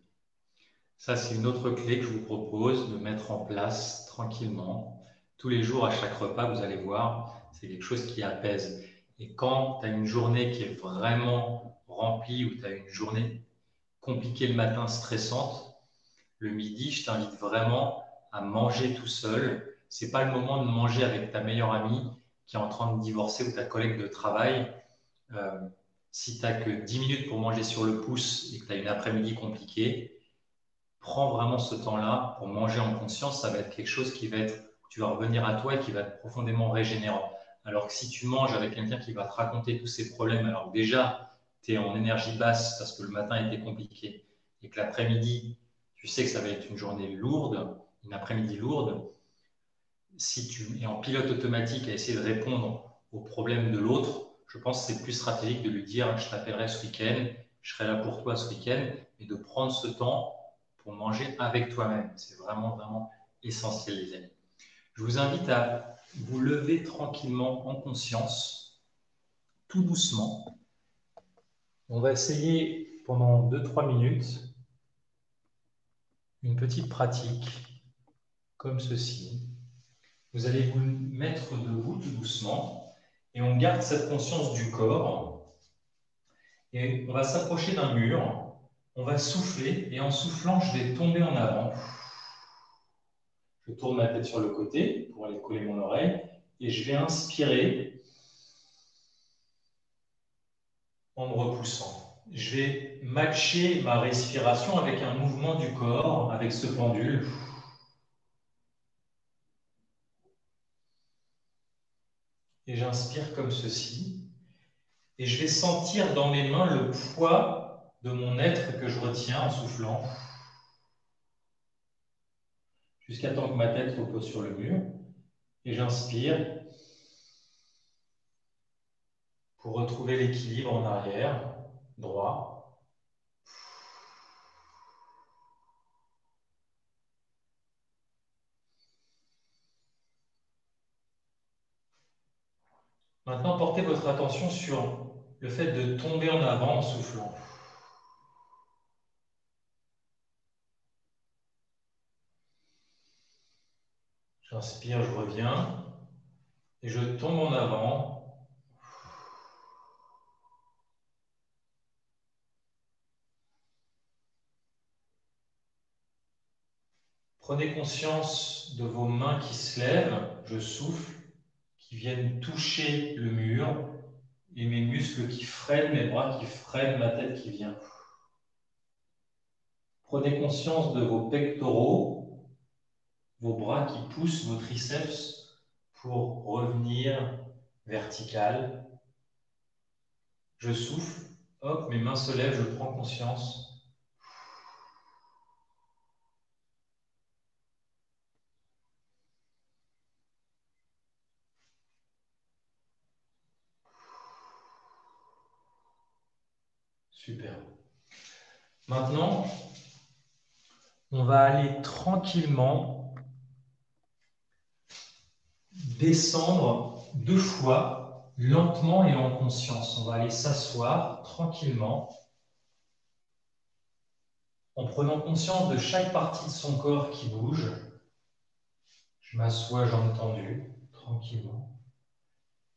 Ça, c'est une autre clé que je vous propose de mettre en place tranquillement. Tous les jours, à chaque repas, vous allez voir, c'est quelque chose qui apaise. Et quand tu as une journée qui est vraiment remplie ou tu as une journée compliquée le matin, stressante, le midi, je t'invite vraiment à manger tout seul. Ce n'est pas le moment de manger avec ta meilleure amie qui est en train de divorcer ou ta collègue de travail. Euh, si tu n'as que 10 minutes pour manger sur le pouce et que tu as une après-midi compliquée, prends vraiment ce temps-là pour manger en conscience. Ça va être quelque chose qui va être, tu vas revenir à toi et qui va être profondément régénérant. Alors que si tu manges avec quelqu'un qui va te raconter tous ses problèmes, alors déjà, tu es en énergie basse parce que le matin était compliqué et que l'après-midi, tu sais que ça va être une journée lourde, une après-midi lourde. Si tu es en pilote automatique à essayer de répondre aux problèmes de l'autre, je pense que c'est plus stratégique de lui dire je t'appellerai ce week-end, je serai là pour toi ce week-end, et de prendre ce temps pour manger avec toi-même. C'est vraiment, vraiment essentiel, les amis. Je vous invite à vous lever tranquillement en conscience, tout doucement. On va essayer pendant 2-3 minutes une petite pratique comme ceci. Vous allez vous mettre debout tout doucement et on garde cette conscience du corps. Et on va s'approcher d'un mur, on va souffler et en soufflant, je vais tomber en avant. Je tourne ma tête sur le côté pour aller coller mon oreille et je vais inspirer en me repoussant. Je vais matcher ma respiration avec un mouvement du corps, avec ce pendule. Et j'inspire comme ceci. Et je vais sentir dans mes mains le poids de mon être que je retiens en soufflant. Jusqu'à temps que ma tête repose sur le mur. Et j'inspire pour retrouver l'équilibre en arrière, droit. Maintenant, portez votre attention sur le fait de tomber en avant en soufflant. J'inspire, je reviens et je tombe en avant. Prenez conscience de vos mains qui se lèvent, je souffle, qui viennent toucher le mur et mes muscles qui freinent, mes bras qui freinent, ma tête qui vient. Prenez conscience de vos pectoraux, vos bras qui poussent, vos triceps pour revenir vertical. Je souffle, hop, mes mains se lèvent, je prends conscience. Super. Maintenant, on va aller tranquillement descendre 2 fois, lentement et en conscience. On va aller s'asseoir tranquillement, en prenant conscience de chaque partie de son corps qui bouge. Je m'assois, jambes tendues, tranquillement.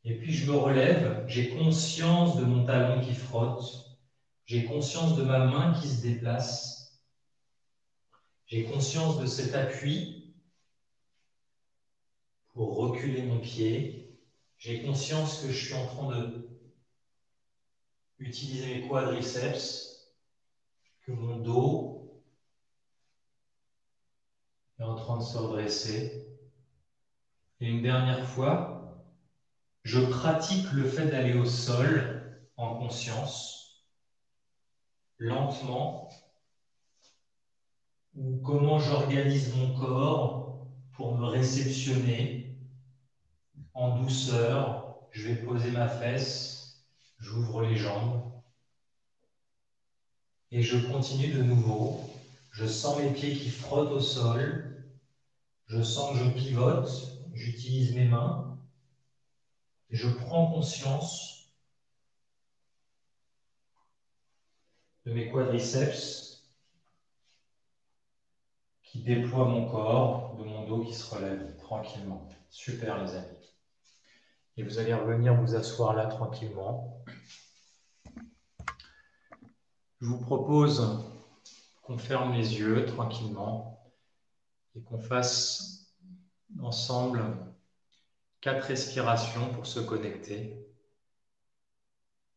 Et puis je me relève, j'ai conscience de mon talon qui frotte, j'ai conscience de ma main qui se déplace, j'ai conscience de cet appui pour reculer mon pied, j'ai conscience que je suis en train de utiliser mes quadriceps, que mon dos est en train de se redresser. Et une dernière fois, je pratique le fait d'aller au sol en conscience, lentement, ou comment j'organise mon corps pour me réceptionner en douceur. Je vais poser ma fesse, j'ouvre les jambes et je continue de nouveau. Je sens mes pieds qui frottent au sol, je sens que je pivote, j'utilise mes mains et je prends conscience de mes quadriceps qui déploient mon corps, de mon dos qui se relève tranquillement. Super les amis. Et vous allez revenir vous asseoir là tranquillement. Je vous propose qu'on ferme les yeux tranquillement et qu'on fasse ensemble 4 respirations pour se connecter.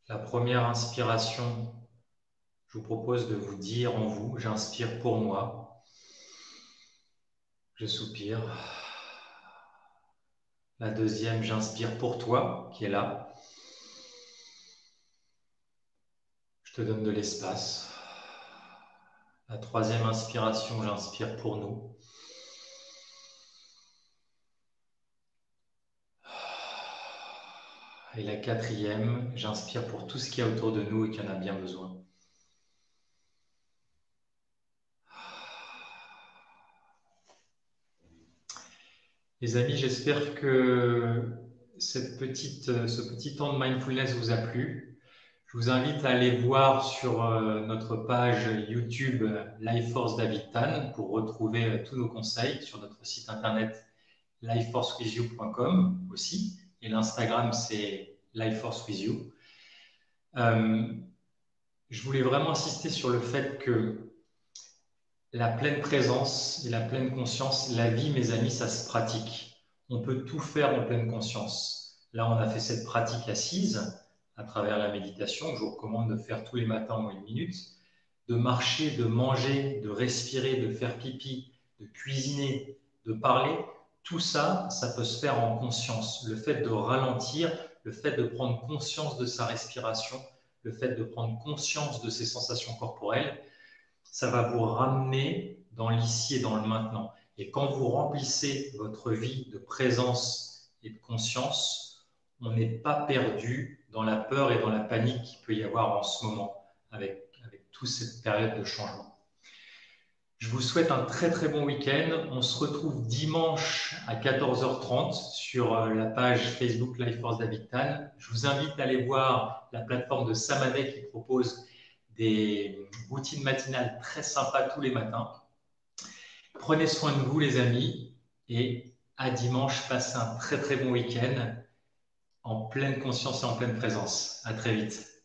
La première inspiration, je vous propose de vous dire en vous, j'inspire pour moi, je soupire. La deuxième, j'inspire pour toi qui est là. Je te donne de l'espace. La troisième inspiration, j'inspire pour nous. Et la quatrième, j'inspire pour tout ce qu'il y a autour de nous et qui en a bien besoin. Les amis, j'espère que ce petit temps de mindfulness vous a plu. Je vous invite à aller voir sur notre page YouTube Life Force David Tan pour retrouver tous nos conseils sur notre site internet lifeforcewithyou.com aussi. Et l'Instagram, c'est lifeforcewithyou. Je voulais vraiment insister sur le fait que la pleine présence et la pleine conscience, la vie, mes amis, ça se pratique. On peut tout faire en pleine conscience. Là, on a fait cette pratique assise à travers la méditation, que je vous recommande de faire tous les matins en 1 minute, de marcher, de manger, de respirer, de faire pipi, de cuisiner, de parler. Tout ça, ça peut se faire en conscience. Le fait de ralentir, le fait de prendre conscience de sa respiration, le fait de prendre conscience de ses sensations corporelles, ça va vous ramener dans l'ici et dans le maintenant. Et quand vous remplissez votre vie de présence et de conscience, on n'est pas perdu dans la peur et dans la panique qu'il peut y avoir en ce moment avec toute cette période de changement. Je vous souhaite un très très bon week-end. On se retrouve dimanche à 14h30 sur la page Facebook Life Force David Tan. Je vous invite à aller voir la plateforme de Samadé qui propose des routines matinales très sympas tous les matins. Prenez soin de vous les amis et à dimanche, passez un très très bon week-end en pleine conscience et en pleine présence. À très vite.